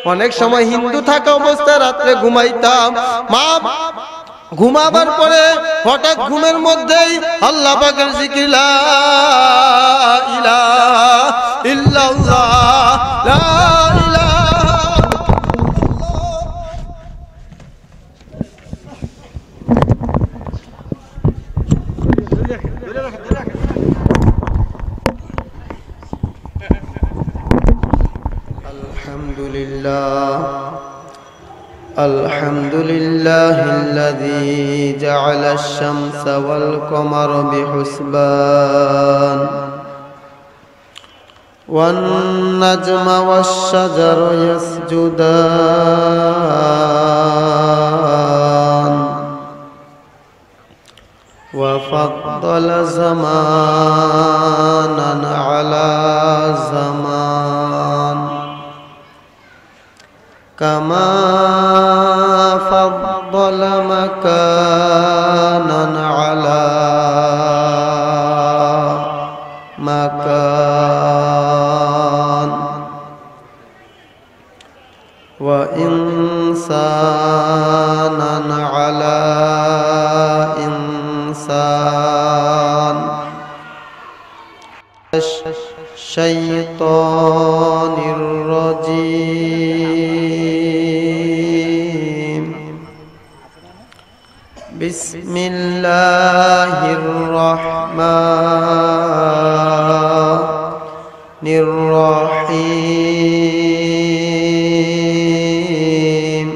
অনেক সময় হিন্দু থাকা অবস্থায় রাত্রে ঘুমাইতাম, মা ঘুমাবার পরে হঠাৎ ঘুমের মধ্যেই আল্লাহ পাকের জিকির লা ইলাহা ইল্লাল্লাহ লা الحمد لله الذي جعل الشمس والقمر بحسبان والنجم والشجر يسجدان وفضل زمانا على زمان كما فضل مكانا على مكان وإنسانا على إنسان الشيطان الرجيم بسم الله الرحمن الرحيم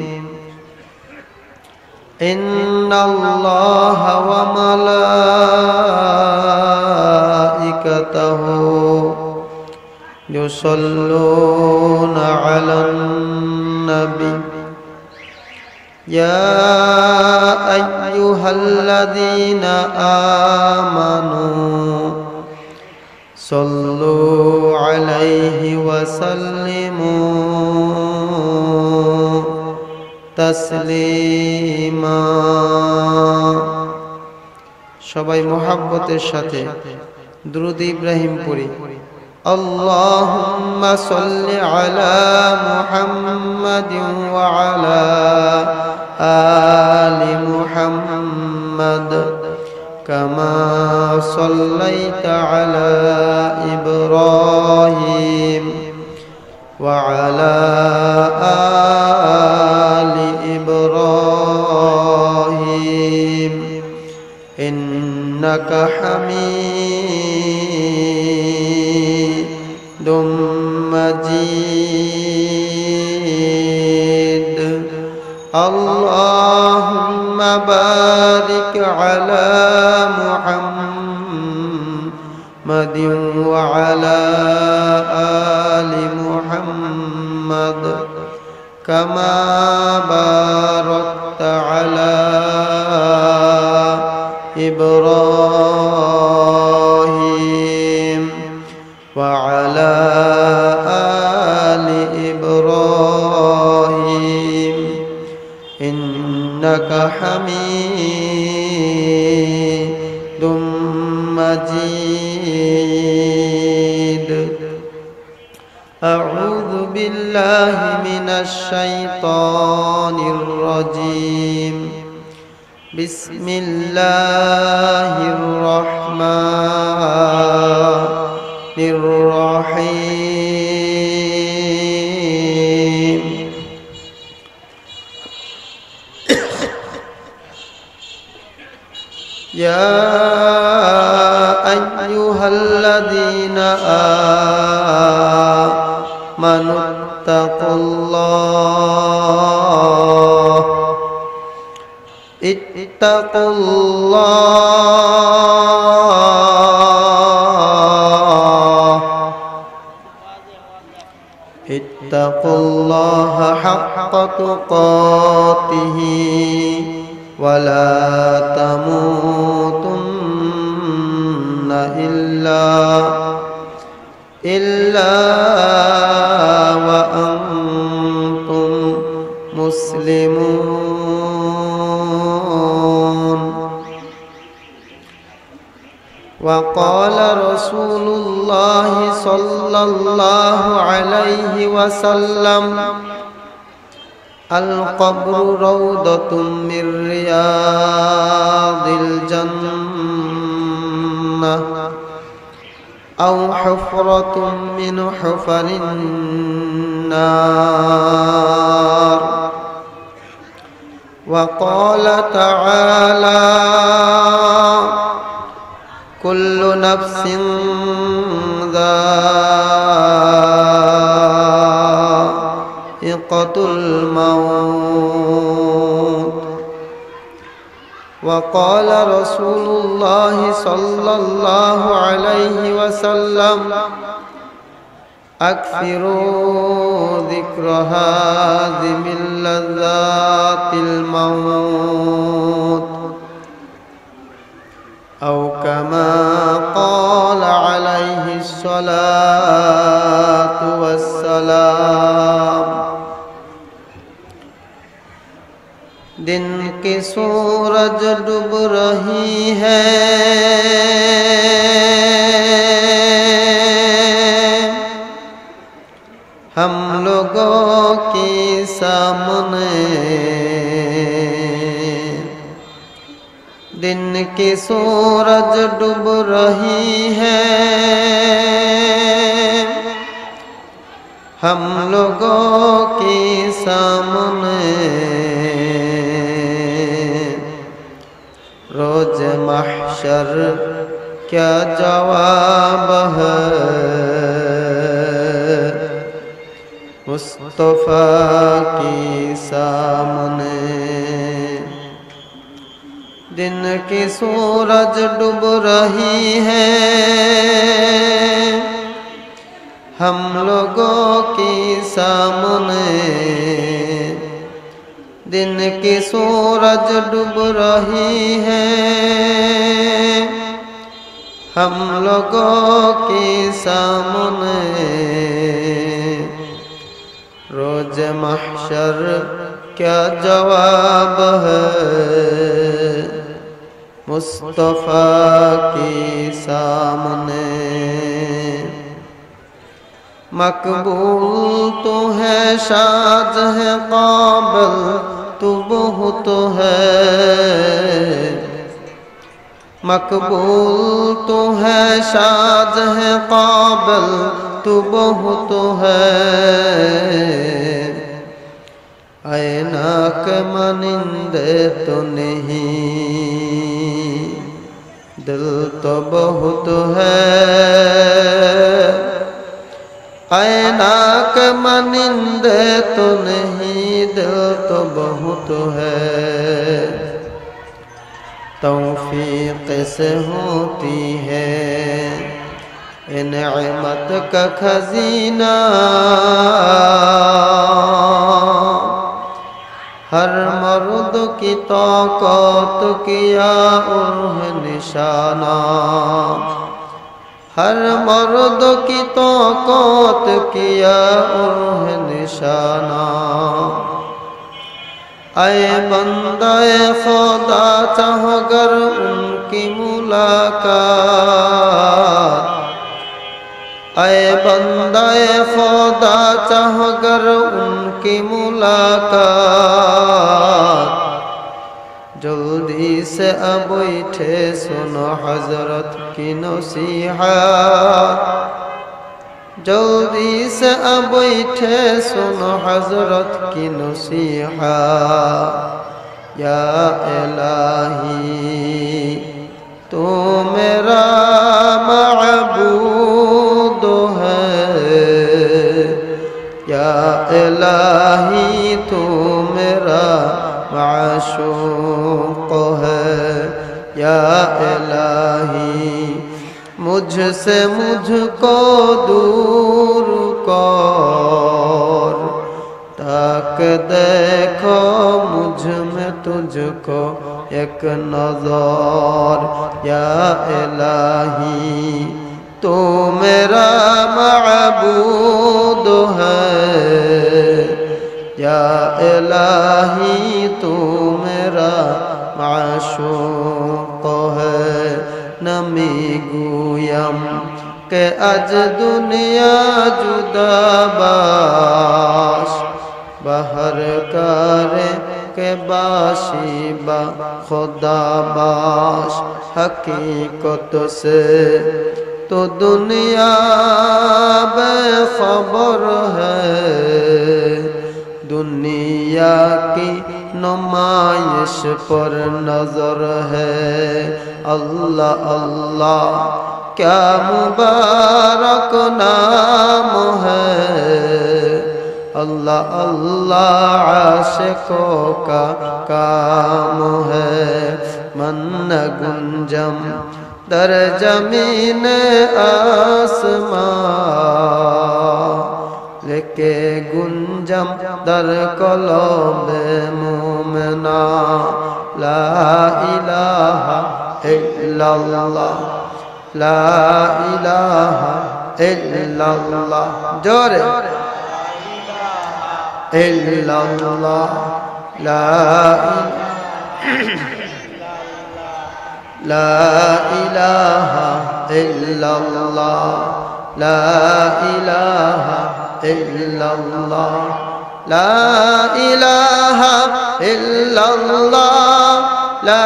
إن الله وملائكته يصلون على النبي يا أيها الذين آمنوا صلوا عليه وسلموا تسليما সবাই মুহাব্বতের সাথে দুরূদ ইব্রাহিম পড়ি اللهم صل على محمد وعلى آل محمد كما صليت على إبراهيم وعلى آل إبراهيم إنك حميد مجيد اللهم بارك على محمد وعلى آل محمد كما باركت على إبراهيم وعلى آل إبراهيم إنك حميد مجيد أعوذ بالله من الشيطان الرجيم بسم الله الرحمن الرحيم يا أيها الذين آمنوا اتقوا الله اتقوا الله حق تقاته ولا تموتن إلا وأنتم مسلمون وقال رسول الله صلى الله عليه وسلم القبر روضة من رياض الجنة أو حفرة من حفر النار. وقال تعالى كل نفس ذائقة الموت. وقال رسول الله صلى الله عليه وسلم أكثروا ذكر هادم اللذات الموت، أو كما قال عليه الصلاة والسلام. دن کی سورج ڈوب رہی ہے، ہم لوگوں کی سامنے. دن کی سورج ڈوب رہی ہے، ہم لوگوں کی سامنے. روز محشر کیا جواب ہے مصطفیٰ کی سامنے. دن کی سورج ڈوب رہی ہے، ہم لوگوں کی سامنے. دن کی سورج ڈوب رہی ہے، ہم لوگوں کی سامنے. روز محشر کیا جواب ہے مصطفیٰ کی سامنے. مقبول تو ہے، شاذ ہے، قابل تو بہت ہے. مقبول تو ہے، شاذ ہے، قابل تو بہت ہے. ایناک مانندے تو نہیں، دل تو بہت ہے. ایناک مانندے تو نہیں، دل تو بہت ہے. توفیق سے ہوتی ہے نعمت کا خزینہ، ہر مرد کی طاقت کیا انہ نشانہ. ہر مرد کی طاقت کیا انہ نشانہ. اے بندہ خدا چاہ گر ان کی ملاقات. اے بندہ خدا چاہ گر ان کی ملاقات. جلدی سے اب اٹھے سنو حضرت کی نصیحت. جلدی سے اب اٹھے سنو حضرت کی نصیحت. یا الہی تو میرا معبود ہے، یا الہی تو میرا معشوق ہے. یا الہی مجھ سے مجھ کو دور کر، تاکہ دیکھو مجھ میں تجھ کو ایک نظر. یا الہی تو میرا معبود ہے، یا الہی تو میرا معشوق ہے. نمی گویم کہ اج دنیا جدا باش، बाहर करे के बाशी बा खुदा बाश हकीकत से तो दुनिया बेखबर है दुनिया की नुमाइश पर नजर है अल्लाह अल्लाह क्या मुबारक नाम है अल्लाह अल्लाह आशिकों का काम है मन गुंजम दर जमीन आसमां लेके गुंजम दर कलब मोमना ला इलाहा इल्लल्लाह ला इलाहा इल्लल्लाह जोरे इल्लल्लाह ला इलाहा इल्लल्लाह ला इलाहा इल्लल्लाह ला इलाहा इल्लल्लाह ला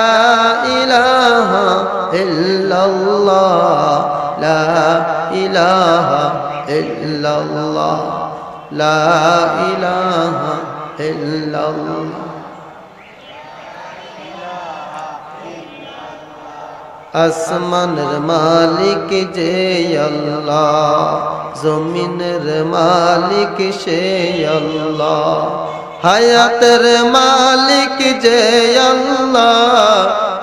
इलाहा इल्लल्लाह ला इलाहा इल्लल्लाह ला इलाहा इल्लल्लाह আসমানের মালিক যে আল্লাহ জমিনের মালিক সে আল্লাহ হায়াতের মালিক যে আল্লাহ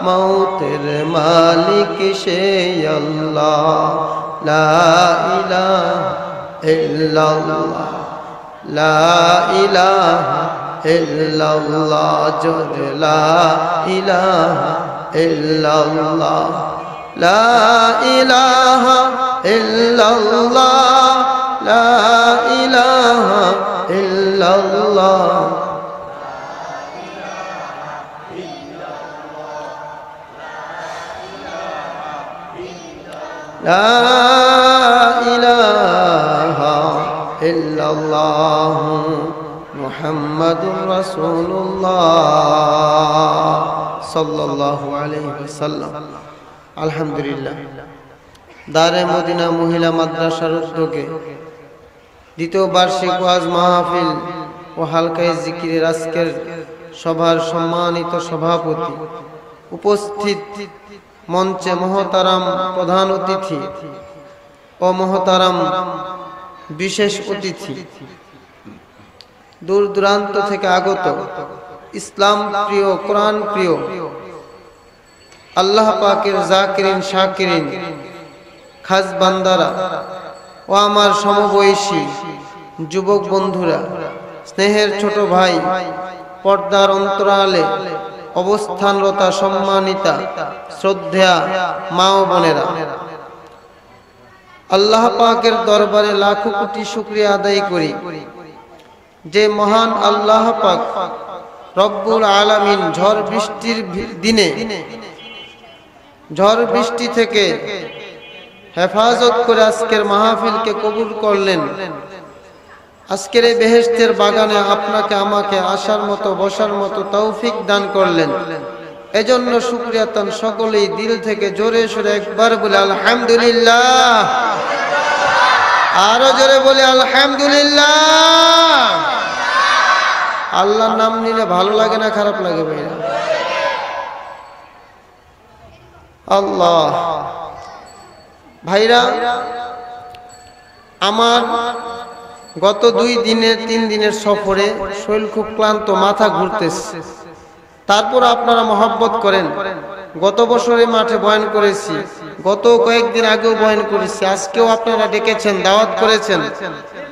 মৌতের মালিক সে আল্লাহ লা ইলাহা ইল্লাল্লাহ লা ইলাহা ইল্লাল্লাহ জোরে লা ইলাহা ইল্লাল্লাহ লা ইলাহা ইল্লাল্লাহ লা ইলাহা ইল্লাল্লাহ লা ইলাহা ইল্লাল্লাহ মুহাম্মাদুর রাসূলুল্লাহ সাল্লাল্লাহু আলাইহি ওয়াসাল্লাম আলহামদুলিল্লাহ দারে মদিনা মহিলা মাদ্রাসার উদ্যোগে দ্বিতীয় বার্ষিক ওয়াজ মাহফিল ও হালকায়ে জিকিরের আজকের সভার সম্মানিত সভাপতি উপস্থিত মঞ্চে মহতারাম প্রধান অতিথি ও মহতারাম বিশেষ অতিথি দূর দূরান্ত থেকে আগত ইসলাম প্রিয় কোরআন প্রিয় আল্লাহ পাকের জাকিরিন শাকিরিন খাস বান্দারা ও আমার সমবয়সী যুবক বন্ধুরা স্নেহের ছোট ভাই পর্দার অন্তরালে অবস্থানরতা সম্মানিতা শ্রদ্ধেয়া মা ও বোনেরা আল্লাহ পাকের দরবারে লাখো কোটি শুকরিয়া আদায় করি যে মহান আল্লাহ পাক রব্বুল আলামিন ঝড় বৃষ্টির দিনে ঝড় বৃষ্টি থেকে হেফাজত করে আজকের মাহফিলকে কবুল করলেন আজকের এই বেহেশতের বাগানে আপনাকে আমাকে আসার মতো বসার মতো তৌফিক দান করলেন এজন্য শুকরিয়া তান সকলেই দিল থেকে জোরে সোরে একবার বলে আলহামদুলিল্লাহ আরো জোরে বলে আলহামদুলিল্লাহ আল্লাহর নাম নিলে ভালো লাগে না খারাপ লাগে ভাইরা আল্লাহ ভাইরা আমার গত 2 দিনের 3 দিনের সফরে শরীর খুব ক্লান্ত মাথা ঘুরতেছে তারপর আপনারা মহব্বত করেন গত বছরে মাঠে বয়ান করেছি গত কয়েকদিন আগেও বয়ান করেছি আজকেও আপনারা ডেকেছেন দাওয়াত করেছেন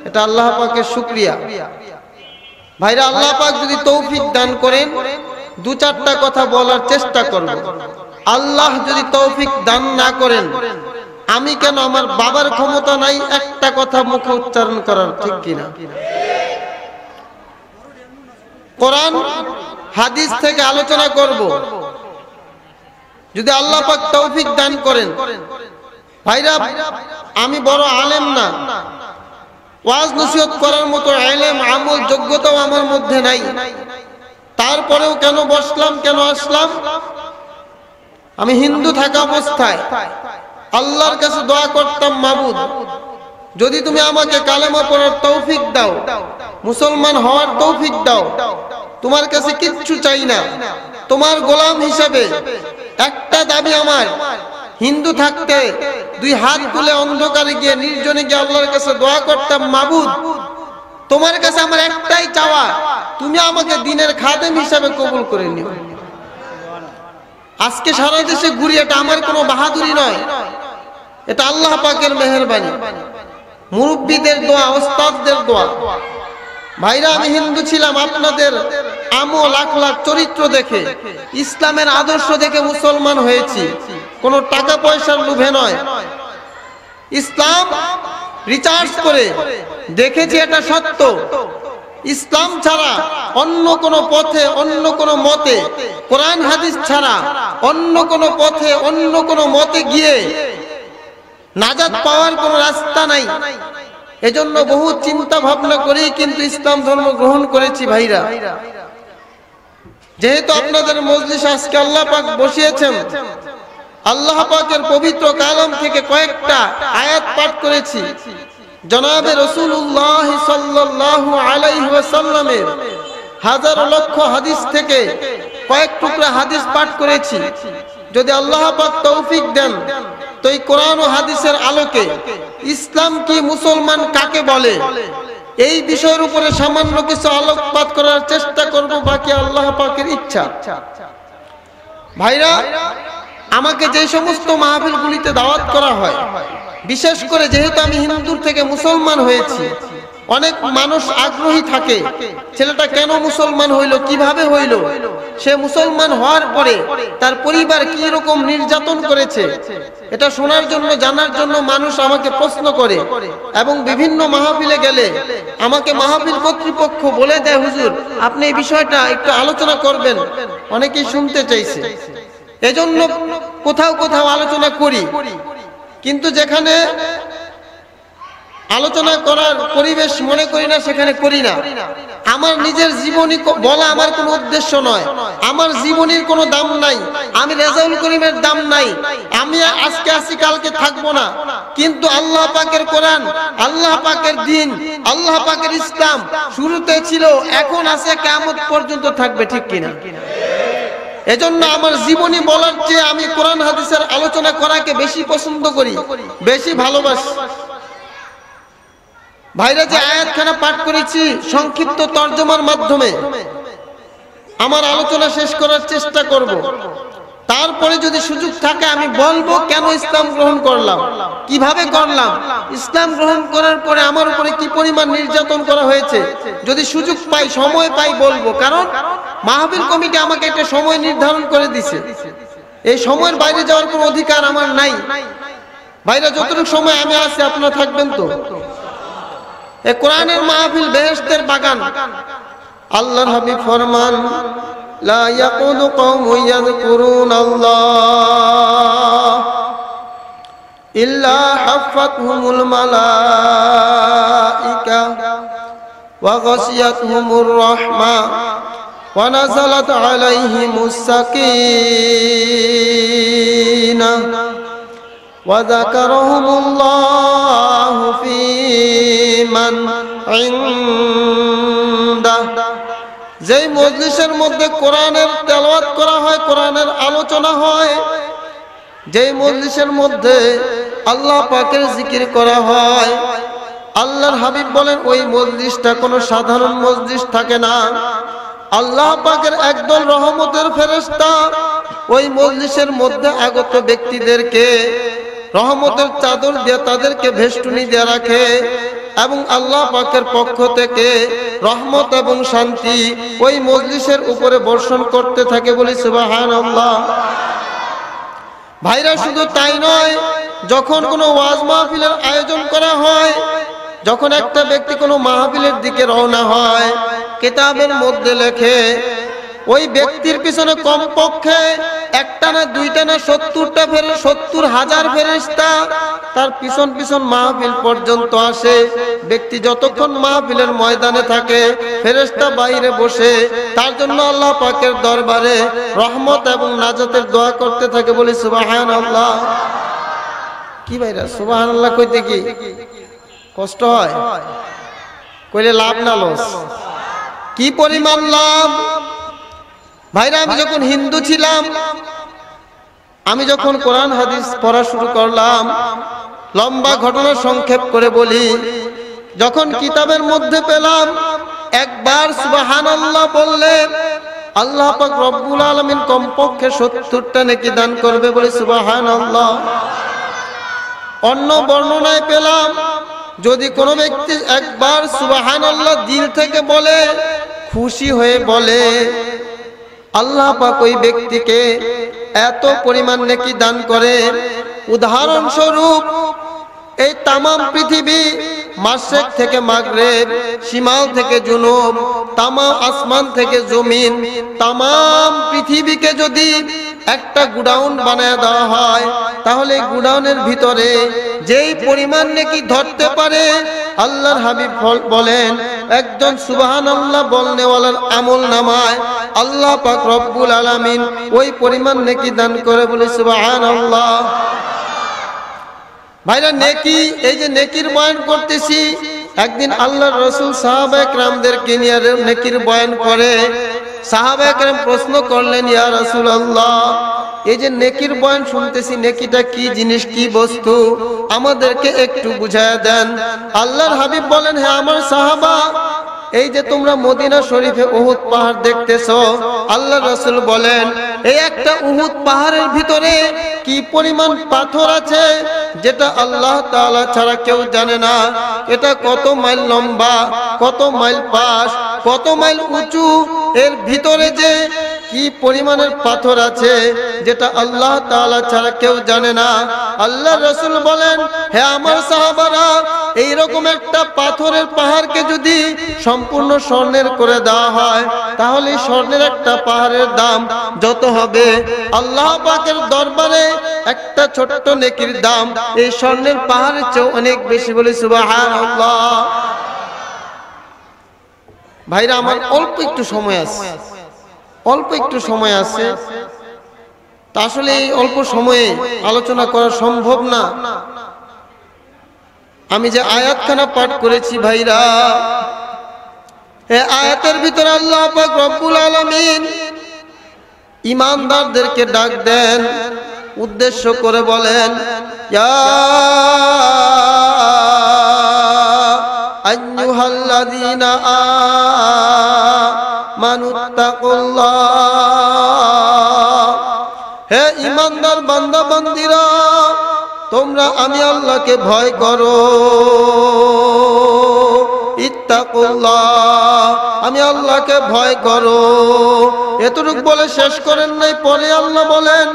এটা আল্লাহ পাকের শুকরিয়া ভাইরা আল্লাহ পাক যদি তৌফিক দান করেন 2-4টা কথা বলার চেষ্টা করব আল্লাহ যদি তৌফিক দান না করেন আমি কেন আমার বাবার ক্ষমতা নাই একটা কথা মুখে উচ্চারণ করার ঠিক কিনা কোরআন হাদিস থেকে আলোচনা করব যদি আল্লাহ পাক তৌফিক দান করেন ভাইরা আমি বড় আলেম না ওয়াজ নসিহত করার মতো ইলম আমল যোগ্যতাও আমার মধ্যে নাই। তারপরেও কেন বসলাম, কেন আসলাম? আমি হিন্দু থাকা অবস্থায় আল্লাহর কাছে দোয়া করতাম, মাবুদ যদি তুমি আমাকে কালেমা পড়ার তৌফিক দাও, মুসলমান হওয়ার তৌফিক দাও, তোমার কাছে কিচ্ছু চাই না, তোমার গোলাম হিসাবে একটা দাবি আমার, হিন্দু থাকতে দুই হাত তুলে অন্ধকারে গিয়ে নির্জনে গিয়ে আল্লাহর কাছে দোয়া করতাম, মাবুদ তোমার কাছে আমার একটাই চাওয়া, তুমি আমাকে দ্বীনের খাদেম হিসাবে কবুল করে নিও। আজকে সারা দেশে ঘুরি, এটা আমার কোনো বাহাদুরি নয়, এটা আল্লাহ পাকের মেহেরবানি, মুরব্বীদের দোয়া, ওস্তাদদের দোয়া। ভাইরা, আমি হিন্দু ছিলাম আপনাদের আমল আখলাক চরিত্র দেখে, ইসলামের আদর্শ দেখে মুসলমান হয়েছি, কোনো টাকা পয়সার লোভে নয়। ইসলাম রিসার্চ করে দেখেছি, এটা সত্য, ইসলাম ছাড়া অন্য কোনো পথে, অন্য কোনো মতে, কোরআন হাদিস ছাড়া অন্য কোনো পথে, অন্য কোনো মতে গিয়ে নাজাত পাওয়ার কোনো রাস্তা নাই। এজন্য বহু চিন্তা ভাবনা করেই কিন্তু ইসলাম ধর্ম গ্রহণ করেছি। ভাইরা, যেহেতু আপনাদের মজলিসে আজকে আল্লাহ পাক বসিয়েছেন, আল্লাহ পাকের পবিত্র কালাম থেকে কয়েকটা আয়াত পাঠ করেছি, জনাবে রাসূলুল্লাহ সাল্লাল্লাহু আলাইহি ওয়াসাল্লামের হাজার লক্ষ হাদিস থেকে কয়েক টুকরা হাদিস পাঠ করেছি। যদি আল্লাহ পাক তৌফিক দেন তো এই কোরআন ও হাদিসের আলোকে ইসলাম কি, মুসলমান কাকে বলে, এই বিষয়ের উপরে সামান্য কিছু আলোকপাত করার চেষ্টা করব, বাকি আল্লাহ পাকের ইচ্ছা। ভাইরা, আমাকে যে সমস্ত মাহফিলগুলিতে দাওয়াত করা হয়, বিশেষ করে যেহেতু আমি হিন্দুর থেকে মুসলমান হয়েছি, অনেক মানুষ আগ্রহী থাকে, ছেলেটা কেন মুসলমান হইল, কিভাবে হইল, সে মুসলমান হওয়ার পরে তার পরিবার কি রকম নির্যাতন করেছে, এটা শোনার জন্য, জানার জন্য মানুষ আমাকে প্রশ্ন করে। এবং বিভিন্ন মাহফিলে গেলে আমাকে মাহফিল কর্তৃপক্ষ বলে দেয়, হুজুর আপনি এই বিষয়টা একটু আলোচনা করবেন, অনেকেই শুনতে চাইছে। এজন্য কোথাও কোথাও আলোচনা করি, কিন্তু যেখানে আলোচনা করার পরিবেশ মনে করি না সেখানে করি না। আমার নিজের জীবনী বলা আমার কোনো উদ্দেশ্য নয়, আমার জীবনীর কোনো দাম নাই, আমি রেজাউল করিমের দাম নাই, আমি আজকে আসি কালকে থাকবো না, কিন্তু আল্লাহ পাকের কোরআন, আল্লাহ পাকের দ্বীন, আল্লাহ পাকের ইসলাম শুরুতে ছিল, এখন আছে, কিয়ামত পর্যন্ত থাকবে, ঠিক কিনা? এজন্য আমার জীবনী বলার চেয়ে আমি কোরআন হাদিসের আলোচনা করাকে বেশি পছন্দ করি, বেশি ভালোবাসি। ভাইরা, যে আয়াতখানা পাঠ করেছি সংক্ষিপ্ত তরজমার মাধ্যমে আমার আলোচনা শেষ করার চেষ্টা করব। তারপরে যদি সুযোগ থাকে আমি বলবো কেন ইসলাম গ্রহণ করলাম, কিভাবে করলাম, ইসলাম গ্রহণ করার পরে আমার উপরে কি পরিমাণ নির্যাতন করা হয়েছে, যদি সুযোগ পাই, সময় পাই বলবো। কারণ মাহফিল কমিটি আমাকে একটা সময় নির্ধারণ করে দিছে, এই সময়ের বাইরে যাওয়ার কোনো অধিকার আমার নাই। ভাইরা, যতটুকু সময় আমি আছি আপনারা থাকবেন তো? এই কোরআনের মাহফিল বেহেশতের বাগান। আল্লাহর হাবিব ফরমান, লা ইয়াকুনু কওমুন ইয়াযকুরুনাল্লাহ ইল্লা হাফাতহুমুল মালাইকা ওয়া গাশিয়াতহুমুর রাহমা ওয়া নাযালাত আলাইহিমুস সাকিনাহ ওয়া যাকারাহুমুল্লাহু ফী মান ইনদাহ। যেই মজলিসের মধ্যে কোরআনের তেলাওয়াত করা হয়, কোরআনের আলোচনা হয়, যেই মজলিসের মধ্যে আল্লাহ পাকের জিকির করা হয়, আল্লাহর হাবিব বলেন ওই মজলিসটা কোনো সাধারণ মজলিস থাকে না। আল্লাহ পাকের একদল রহমতের ফেরেশতা ওই মজলিসের মধ্যে আগত ব্যক্তিদেরকে রহমতের চাদর দিয়ে তাদেরকে ভেষ্টনী দিয়ে রাখে, এবং আল্লাহ পাকের পক্ষ থেকে রহমত এবং শান্তি ওই মজলিসের উপরে বর্ষণ করতে থাকে, বলি সুবহানাল্লাহ। ভাইরা, শুধু তাই নয়, যখন কোনো ওয়াজ মাহফিলের আয়োজন করা হয়, যখন একটা ব্যক্তি কোনো মাহফিলের দিকে রওনা হয়, কিতাবের মধ্যে লেখে ওই ব্যক্তির পিছনে কমপক্ষে একটা না দুইটা না 70টা 70,000 ফেরেশতা তার পিছন পিছন মাহফিল পর্যন্ত আসে। ব্যক্তি যতক্ষণ মাহফিলের ময়দানে থাকে ফেরেশতা বাইরে বসে তার জন্য আল্লাহ পাকের দরবারে রহমত এবং নাজাতের দোয়া করতে থাকে। বলি সুবহানাল্লাহ। কি ভাইরা সুবহানাল্লাহ কইতে কি কষ্ট হয়? কইলে লাভ না লস? কি পরিমাণ লাভ ভাইরা। আমি যখন হিন্দু ছিলাম, আমি যখন কোরআন হাদিস পড়া শুরু করলাম, লম্বা ঘটনা সংক্ষেপ করে বলি, যখন কিতাবের মধ্যে পেলাম একবার সুবহানাল্লাহ বললে আল্লাহ পাক রব্বুল আলামিন কমপক্ষে 70টা নেকি দান করবে। বলি সুবহানাল্লাহ। অন্য বর্ণনায় পেলাম যদি কোনো ব্যক্তি একবার সুবহানাল্লাহ দিল থেকে বলে, খুশি হয়ে বলে, আল্লাহ পাক ওই ব্যক্তিকে এত পরিমাণ নেকি দান করে। উদাহরণস্বরূপ এই তামাম পৃথিবী, মাশরিক থেকে মাগরিব, শিমাল থেকে জুনুব, তামাম আসমান থেকে জমিন, তামাম পৃথিবীকে যদি একটা গুডাউন বানায় দেওয়া হয়, তাহলে গুডাউনের ভিতরে যেই পরিমাণ নেকি ধরতে পারে, আল্লাহর হাবিব বলেন একজন সুবহানাল্লাহ বলনেওয়ালার আমল নামায় আল্লাহ পাক রব্বুল আলামিন ওই পরিমাণ নেকি দান করে। বলি সুবহানাল্লাহ। ভাইরা নেকি, এই যে নেকির বয়ান করতেছি, একদিন আল্লাহর রাসূল সাহাবায়ে কেরামদেরকে নিয়ে নেকির বয়ান করে। সাহাবায়ে কেরাম প্রশ্ন করলেন, ইয়া রাসূলুল্লাহ, এই যে নেকির বয়ান শুনতেছি, নেকিটা কি জিনিস, কি বস্তু, আমাদেরকে একটু বুঝায়া দেন। আল্লাহর হাবিব বলেন, হ্যাঁ আমার সাহাবা, এই যে তোমরা মদিনা শরীফে উহুদ পাহাড় দেখতেছো, আল্লাহর রাসূল বলেন এই একটা উহুদ পাহাড়ের ভিতরে কি পরিমাণ পাথর আছে যেটা আল্লাহ তাআলা ছাড়া কেউ জানে না। এটা কত মাইল লম্বা, কত মাইল পাশ, কত মাইল উঁচু, এর ভিতরে যে কি পরিমাণের পাথর আছে যেটা আল্লাহ তাআলা ছাড়া কেউ জানে না। আল্লাহর রাসূল বলেন, হে আমার সাহাবারা, এইরকম একটা পাথরের পাহাড়কে যদি সম্পূর্ণ স্বর্ণের করে দেওয়া হয়, তাহলে স্বর্ণের একটা পাহাড়ের দাম যত হবে, আল্লাহ পাকের দরবারে একটা ছোট্ট নেকির দাম এই স্বর্ণের পাহাড়ের চেয়ে অনেক বেশি। বলি সুবহানাল্লাহ। ভাইরা আমার অল্প একটু সময় আছে, অল্প একটু সময় আছে, তা আসলে এই অল্প সময়ে আলোচনা করা সম্ভব না। আমি যে আয়াতখানা পাঠ করেছি ভাইরা, এই আয়াতের ভিতরে আল্লাহ পাক রব্বুল আলামিন ঈমানদারদেরকে ডাক দেন, উদ্দেশ্য করে বলেন, ইয়া আইয়ুহাল্লাযীনা আমানুত্তাকুল্লাহ, হে ঈমানদার বান্দা বান্দীরা, তোমরা আমি আল্লাহকে ভয় করো। ইত্তাকুল্লাহ, আমি আল্লাহকে ভয় করো। এতটুকু বলে শেষ করেন নাই, পরে আল্লাহ বলেন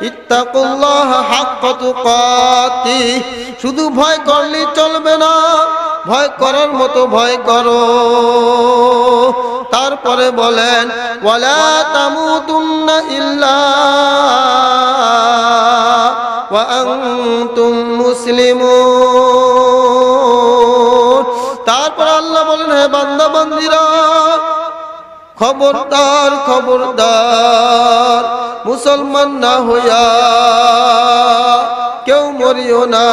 ইত্তাকুল্লাহ হাক্কা তুকাতি, শুধু ভয় করলেই চলবে না, ভয় করার মতো ভয় করো। তারপরে বলেন ওয়ালা তামুতুন্না ইল্লা ওয়া আনতুম মুসলিমুন। তারপর আল্লাহ বলেন, হে বান্দা বান্দীরা, খবরদার খবরদার, মুসলমান না হইয়া কেউ মরিও না।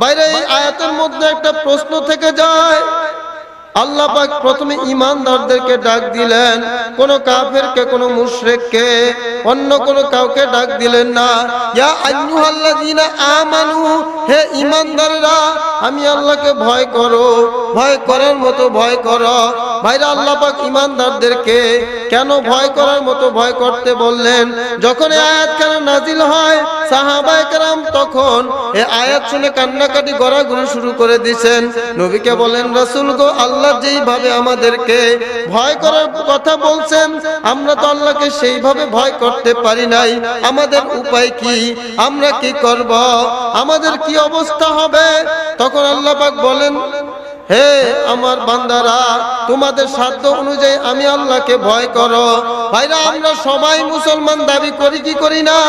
বাইরে এই আয়াতের মধ্যে একটা প্রশ্ন থেকে যায়। আল্লাহ পাক প্রথমে ঈমানদারদেরকে ডাক দিলেন, কোন কাফেরকে, কোন মুশরিককে, অন্য কোন কাউকে ডাক দিলেন না। ইয়া আইয়ুহাল্লাযীনা আমানু, হে ঈমানদাররা, আমি আল্লাহকে ভয় করো, ভয় করার মতো ভয় করো। ভাইরা আল্লাহ পাক ঈমানদারদেরকে কেন ভয় করার মতো ভয় করতে বললেন? যখন এই আয়াতখানা নাজিল হয়, সাহাবায়ে কেরাম তখন এই আয়াত শুনে কান্নাকাটি গড়াগড়ি শুরু করে দিয়েছেন। নবীকে বলেন, রাসূল গো, আল্লাহ যেইভাবে আমাদেরকে ভয় করার কথা বলছেন, আমরা তো আল্লাহকে সেইভাবে ভয় করতে পারি নাই। আমাদের উপায় কি? আমরা কি করব? আমাদের কি অবস্থা হবে? তখন আল্লাহ পাক বলেন, হে আমার বান্দারা, তোমাদের সাধ্য অনুযায়ী আমি আল্লাহকে ভয় করো। ভাইরা, আমরা সবাই মুসলমান দাবি করি কি করি না?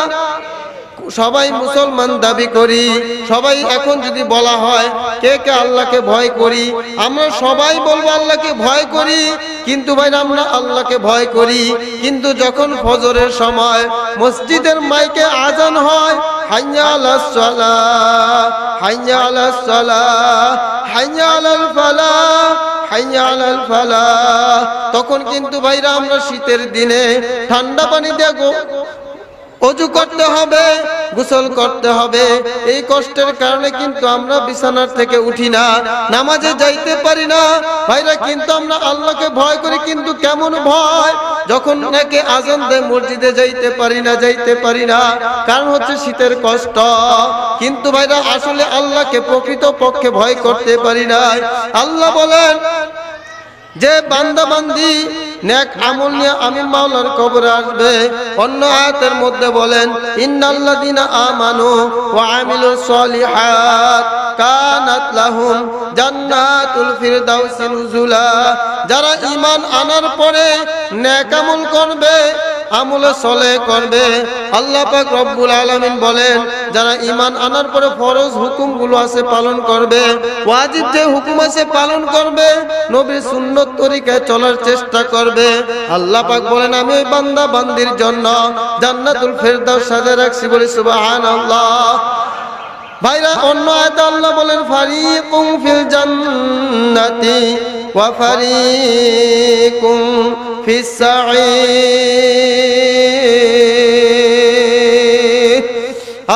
সবাই মুসলমান দাবি করি। সবাই এখন যদি বলা হয় কে কে আল্লাহকে ভয় করি, আমরা সবাই বলবো আল্লাহকে ভয় করি। কিন্তু ভাই, আমরা আল্লাহকে ভয় করি, কিন্তু যখন ফজরের সময় মসজিদের মাইকে আজান হয়, হাইয়া আলাস সালাহ, হাইয়া আলাস সালাহ, হাইয়া আলাল ফালাহ, হাইয়া আলাল ফালাহ, তখন কিন্তু ভাইরা আমরা শীতের দিনে ঠান্ডা পানি দিয়ে ওযু করতে হবে, গোসল করতে হবে। এই কষ্টের কারণে কিন্তু আমরা বিছানার থেকে উঠি না, নামাজে যাইতে পারি না। ভাইরা, কিন্তু আমরা আল্লাহকে ভয় করি, কিন্তু কেমন ভয়? যখন নাকি আজান দেয় মসজিদে যাইতে পারি না, কারণ হচ্ছে শীতের কষ্ট। কিন্তু ভাইরা, আসলে আল্লাহকে প্রকৃত পক্ষে ভয় করতে পারি না। আল্লাহ বলেন যে বান্দা বান্দি নেক আমল নিয়ে আমি মাওলার কবরে আসবে। অন্য আয়াতের মধ্যে বলেন, ইন্নাল্লাযীনা আমানু ওয়া আমিলুস সলিহাত কানাত লাহুম জান্নাতুল ফিরদাউসি নুজুলা। যারা ঈমান আনার পরে নেক আমল করবে, আমলে সলেহ করবে, আল্লাহ পাক রব্বুল আলামিন বলেন যারা ঈমান আনার পরে ফরজ হুকুমগুলো আছে পালন করবে, ওয়াজিব যে হুকুম আছে পালন করবে, নবীর সুন্নত তরিকায় চলার চেষ্টা করবে, আল্লাহ পাক বলেন আমি ওই বান্দা বান্দির জন্য জান্নাতুল ফেরদাউস সাজিয়ে রাখছি। বলি সুবহানাল্লাহ। ভাইরা, অন্য আয়াতে আল্লাহ বলেন ফারিকুম ফিল জান্নাতি ওয়া ফারিকুম ফিস সাঈর।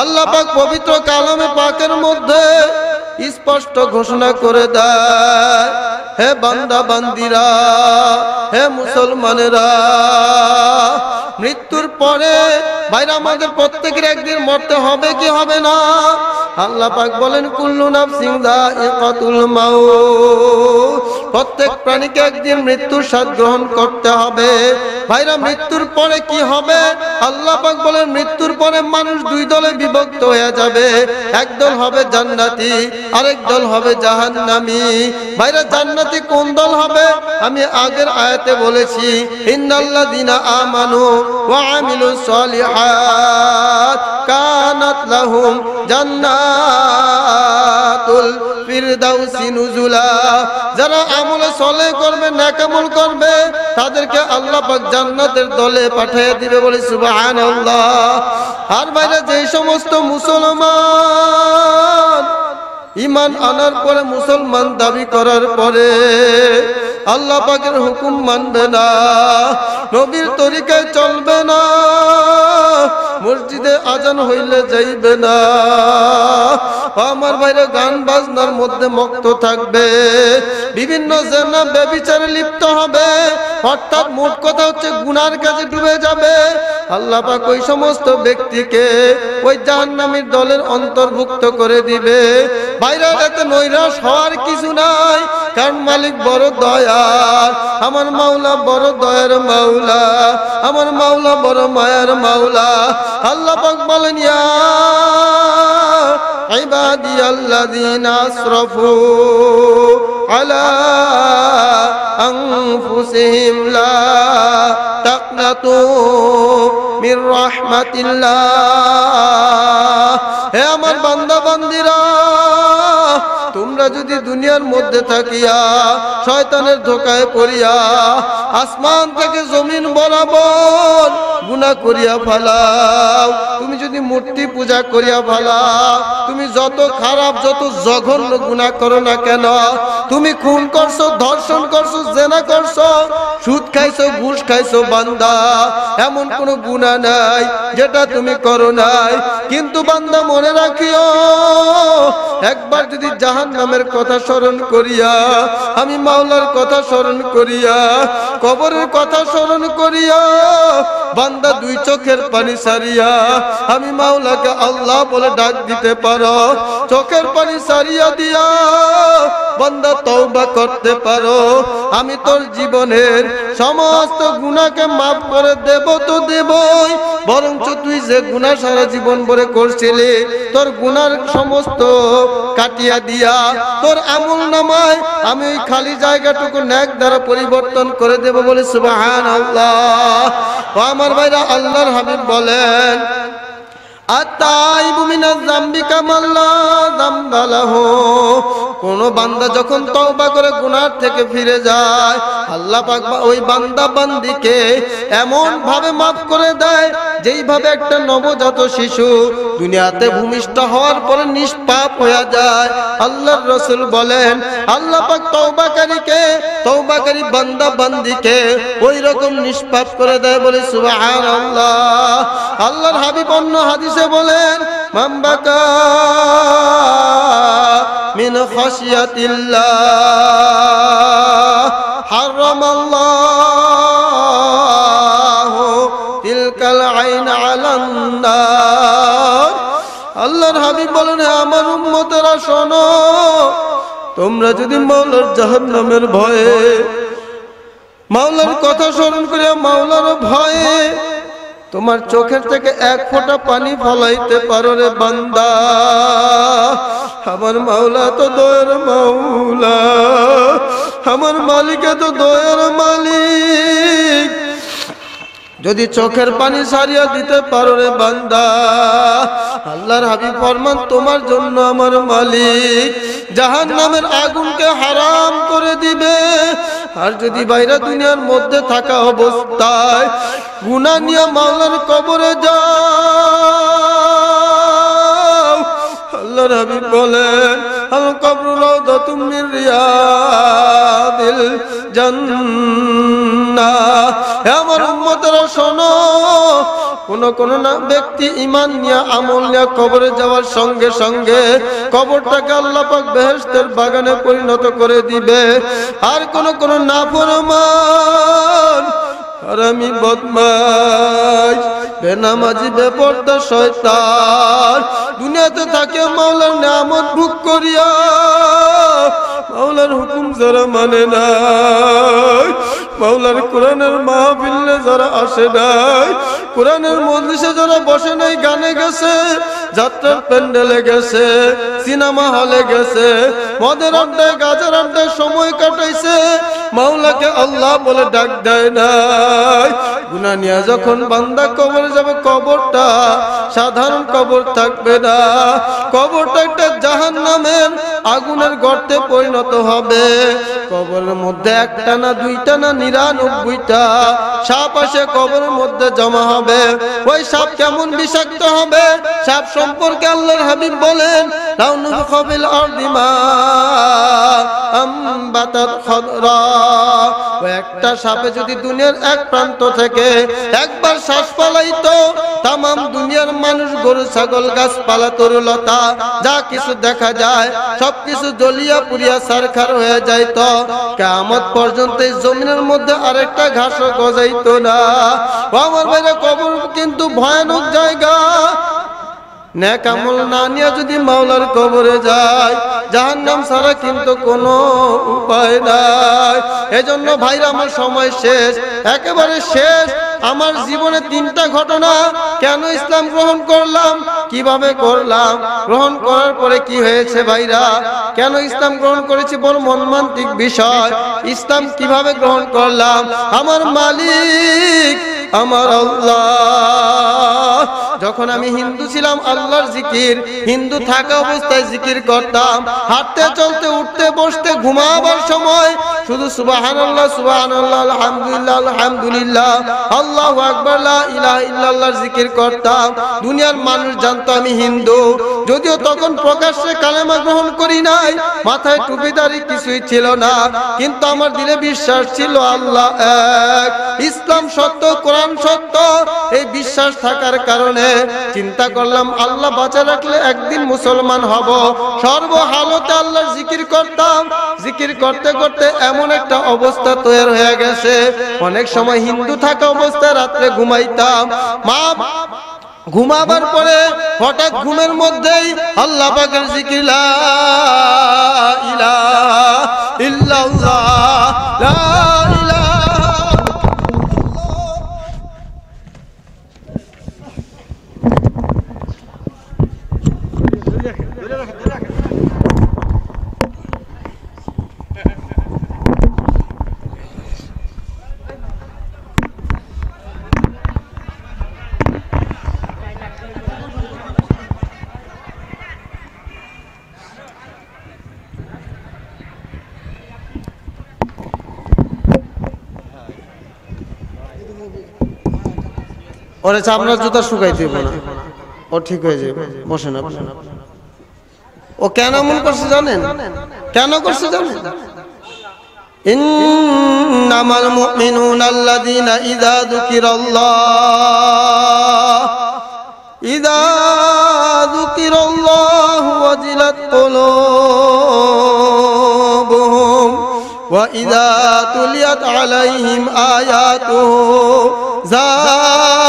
আল্লাহ পাক পবিত্র কালামে পাকের মধ্যে স্পষ্ট ঘোষণা করে দেয়, হে বান্দা বান্দিরা, হে মুসলমানেরা, মৃত্যুর পরে ভাইরা আমাদের প্রত্যেকের একদিন মরতে হবে কি হবে না? আল্লাহ পাক বলেন কুল্লু নাফসিন যায়িকাতুল মাউত, প্রত্যেক প্রাণীকে একদিন মৃত্যুর স্বাদ গ্রহণ করতে হবে। ভাইরা, মৃত্যুর পরে কি হবে? আল্লাহ পাক বলেন মৃত্যুর পরে মানুষ দুই দলে বিভক্ত হয়ে যাবে, একদল হবে জান্নাতি, আরেক দল হবে জাহান্নামী। ভাইরা, জান্নাতি কোন দল হবে? আমি আগের আয়াতে বলেছি, ইন্নাল্লাযীনা আমানু ওয়া আমিলুস সলিহাত কানাত লাহুম জান্নাতুল ফিরদাউসি নুজুলা। যারা আমলে সলেহ করবে, নেক আমল করবে, তাদেরকে আল্লাহ পাক জান্নাতের দলে পাঠিয়ে দিবে। বলি সুবহানাল্লাহ। আর ভাইরা, যে সমস্ত মুসলমান ঈমান আনার পরে, মুসলমান দাবি করার পরে আল্লাহ পাকের হুকুম মানবে না, নবীর তরিকায় চলবে না, মসজিদে আজান হইলে যাইবে না, আমার ভাইরা গান বাজনার মধ্যে মত্ত থাকবে, বিভিন্ন জেনা ব্যভিচারে লিপ্ত হবে, অর্থাৎ মোট কথা হচ্ছে গুনার কাজে ডুবে যাবে, আল্লাহ পাক ওই সমস্ত ব্যক্তিকে ওই জাহান্নামীর দলের অন্তর্ভুক্ত করে দিবে। ভাইরা, এতে নৈরাশ হওয়ার কিছু নাই, কারণ মালিক বড় দয়ার, আমার মাওলা বড় দয়ার মাওলা, আমার মাওলা বড় মায়ার মাওলা। আল্লাহ পাক বলেন ইয়া ইবাদিয়াল্লাযীনা আসরাফু আলা আনফুসিহিম লা তাকনাতু মির রাহমাতিল্লাহ। হে আমার বান্দা বান্দিরা, তোমরা যদি দুনিয়ার মধ্যে থাকিয়া শয়তানের ধোকায় পড়িয়া আসমান থেকে জমিন বরাবর গুনাহ করিয়া ফেলাও, তুমি যদি মূর্তি পূজা করিয়া ফেলাও, তুমি যত খারাপ যত জঘন্য গুনাহ করো না কেন, তুমি খুন করছো, ধর্ষণ করছো, জেনা করছো, সুদ খাইছো, ঘুষ খাইছো, বান্দা এমন কোনো গুনাহ নাই যেটা তুমি করো নাই। কিন্তু বান্দা মনে রাখিও, একবার যদি জাহান্নামের কথা স্মরণ করিয়া, আমি মাওলার কথা স্মরণ করিয়া, কবরের কথা স্মরণ করিয়া, বান্দা দুই চোখের পানি সারিয়া আমি মাওলাকে আল্লাহ বলে ডাক দিতে পারো, চোখের পানি সারিয়া দিয়া বান্দা তওবা করতে পারো, আমি তোর জীবনের সমস্ত গুনাহকে মাফ করে দেব তো দেবই, বরঞ্চ তুই যে গুনাহ সারা জীবন ভরে করছিলি তোর গুনার সমস্ত কাটিয়া দিয়া তোর আমল নামায় আমি ওই খালি জায়গাটুকু নেক দ্বারা পরিবর্তন করে দেব বলে সুবহানাল্লাহ। ও আমার ভাইরা, আল্লাহর হাবিব বলেন আতাইবু মিনাজ যামবি কামান লা যামবা লাহু। কোন বান্দা যখন তওবা করে গুনাহ থেকে ফিরে যায়, আল্লাহ পাক ওই বান্দা বান্দিকে এমন ভাবে মাফ করে দেয় যেইভাবে একটা নবজাত শিশু দুনিয়াতে ভূমিষ্ঠ হওয়ার পরে নিষ্পাপ হয়ে যায়। আল্লাহর রাসূল বলেন আল্লাহ পাক তওবাকারী বান্দা বান্দিকে ওই রকম নিষ্পাপ করে দেয় বলে সুবহানাল্লাহ। আল্লাহর হাবিব অন্য হাদিসে বলেন মান বাকা মিন খাশিয়াতিল্লাহ হারামাল্লাহু তিলকাল আইন আলান নার। আল্লাহর হাবিব বলেন আমার উম্মতেরা শোনো, তোমরা যদি মাওলার জাহান্নামের ভয়ে, মাওলার কথা স্মরণ করে মাওলার ভয়ে তোমার চোখের থেকে এক ফোঁটা পানি ফলাইতে পারো রে বান্দা, আমার মাওলা তো দয়ার মাওলা, আমার মালিক তো দয়ার মালিক। যদি চোখের পানি সারিয়া দিতে পারো রে বান্দা, আল্লাহর হাবিব ফরমান তোমার জন্য আমার মালিক জাহান্নামের আগুনকে হারাম করে দিবে। আর যদি বাইরে দুনিয়ার মধ্যে থাকা অবস্থায় গুনাহ নিয়ে মাওলার কবরে যাও, আল্লাহর হাবিব বলেন আল কবরু রাউদাতুম মিন রিয়াদিল জান্নাহ। হে আমার উম্মতেরা শোনো, কোন না ব্যক্তি ঈমান নিয়ে আমল নিয়ে কবরে যাওয়ার সঙ্গে সঙ্গে কবরটাকে আল্লাহ পাক বেহেশতের বাগানে পরিণত করে দিবে। আর কোন নাফরমান, হারামি, বদমাশ, বেনামাজি, বেপরদা শয়তান দুনিয়াতে থাকে মাওলার নিয়ামত ভোগ করিয়া মাওলার হুকুম যারা মানে নাই, মাওলার কোরআনের মাহফিলে যারা আসে নাই, কোরআনের মজলিসে যারা বসে নাই, গানে গেছে, যাত্রার প্যান্ডেলে গেছে, সিনেমা হলে গেছে, মদের আড্ডায় গাজার আড্ডায় সময় কাটাইছে, মাওলাকে আল্লাহ বলে ডাক দেয় নাই। গুনাহ নিয়ে যখন বান্দা কবরে যাবে, কবরটা সাধারণ কবর থাকবে না, কবরটা একটা জাহান্নামের আগুনের গর্তে পরিণত হবে। কবরের মধ্যে একটা না দুইটা না 99টা সাপ আসে কবরের মধ্যে জমা হবে। ওই সাপ কেমন বিষাক্ত হবে, সাপ সম্পর্কে আল্লাহর হাবিব বলেন লাউনু খাবিল আরদিমা আমবাতাত খাদরা। ওই একটা সাপে যদি দুনিয়ার এক প্রান্ত থেকে একবার শ্বাস ফালাইতো, তামাম দুনিয়ার মানুষ, গরু, ছাগল, গাছপালা, তরুলতা যা কিছু দেখা যায় সবকিছু জ্বলিয়া পুড়িয়া ছারখার হয়ে যাইতো। কিয়ামত পর্যন্ত এই জমিনের মধ্যে আরেকটা ঘাসও গজাইতো না। আমার ভাইরা, কবর কিন্তু ভয়ানক জায়গা। নেক আমল না নিয়ে যদি মাওলার কবরে যায়, জাহান্নাম ছাড়া কিন্তু কোনো উপায় নাই। এজন্য ভাইরা, আমার সময় শেষ, একেবারে শেষ। আমার জীবনে 3টা ঘটনা, কেন ইসলাম গ্রহণ করলাম, কিভাবে করলাম, গ্রহণ করার পরে কি হয়েছে ভাইরা, কেন ইসলাম গ্রহণ করেছি, বড় মর্মান্তিক বিষয়। ইসলাম কিভাবে গ্রহণ করলাম, আমার মালিক আমার আল্লাহ। যখন আমি হিন্দু ছিলাম, আল্লাহর জিকির, হিন্দু থাকা অবস্থায় জিকির করতাম, হাঁটতে চলতে উঠতে বসতে ঘুমাবার সময় শুধু সুবহানাল্লাহ সুবহানাল্লাহ আলহামদুলিল্লাহ আলহামদুলিল্লাহ আল্লাহু আকবার লা ইলাহা ইল্লাল্লাহর জিকির করতাম। দুনিয়ার মানুষ জানতো আমি হিন্দু, যদিও তখন প্রকাশ্যে কালেমা গ্রহণ করি নাই, মাথায় টুপিদারি কিছুই ছিল না, কিন্তু আমার দিলে বিশ্বাস ছিল আল্লাহ এক, ইসলাম সত্য, কোরআন সত্য। এই বিশ্বাস থাকার কারণে চিন্তা করলাম আল্লাহ বাঁচা রাখলে একদিন মুসলমান হব। সর্বহালতে আল্লাহর জিকির করতাম, জিকির করতে করতে এমন একটা অবস্থা তৈরি হয়ে গেছে, অনেক সময় হিন্দু থাকা অবস্থায় রাত্রে ঘুমাইতাম, মা ঘুমাবার পরে হঠাৎ ঘুমের মধ্যেই আল্লাহ পাকের জিকির, লা ইলাহা ইল্লাল্লাহ লা ইলাহা ওরে চামড়ার জুতা শুকাই দেব না, ও ঠিক হয়ে যাবে, বসেন আপনি। ও কেন এমন করছে জানেন? কেন করছে জানেন? ইন্নামাল মুমিনুনা আল্লাযীনা ইযা যুকিরাল্লাহু ওয়াজিলাত কুলুবুহুম ওয়া ইযা তুলিয়াত আলাইহিম আয়াতুহু যাদাতহুম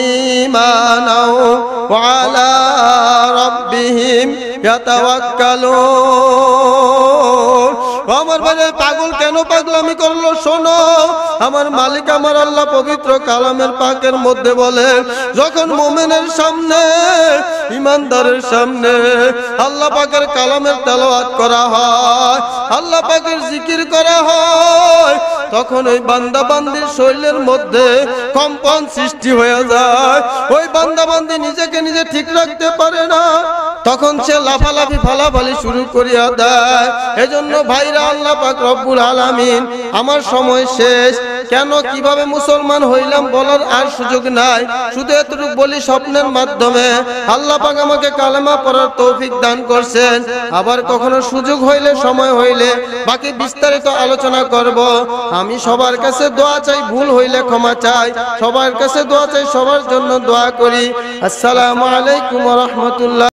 ঈমানাও ওয়া আলা রাব্বিহিম ইয়াতাওয়াক্কালুন। আমার ভাই পাগল কেন পাগলামি করলো? শোনো, আমার মালিক আমার আল্লাহ পবিত্র কালামের পাকের মধ্যে বলে, যখন মুমিনের সামনে, ইমানদারের সামনে আল্লাহ পাকের কালামের তেলাওয়াত করা হয়, আল্লাহ পাকের জিকির করা হয়, তখন ওই বান্দা বান্দির শরীরের মধ্যে কম্পন সৃষ্টি হয়ে যায়। ওই বান্দা বান্দি নিজেকে নিজে ঠিক রাখতে পারে না, তখন সে লাফালাফি ফালাফালি শুরু করিয়া দেয়। এজন্য ভাইরা, আল্লাহ পাক রব্বুল আলামিন, আমার সময় শেষ, কেন কিভাবে মুসলমান হইলাম বলার আর সুযোগ নাই, শুধু এতটুকু বলি, স্বপ্নের মাধ্যমে আল্লাহ পাক আমাকে কালেমা পড়ার তৌফিক দান করছেন। আবার কখনো সুযোগ হইলে, সময় হইলে বাকি বিস্তারিত আলোচনা করব। আমি সবার কাছে দোয়া চাই, ভুল হইলে ক্ষমা চাই, সবার কাছে দোয়া চাই, সবার জন্য দোয়া করি। আসসালামু আলাইকুম ওয়া রাহমাতুল্লাহ।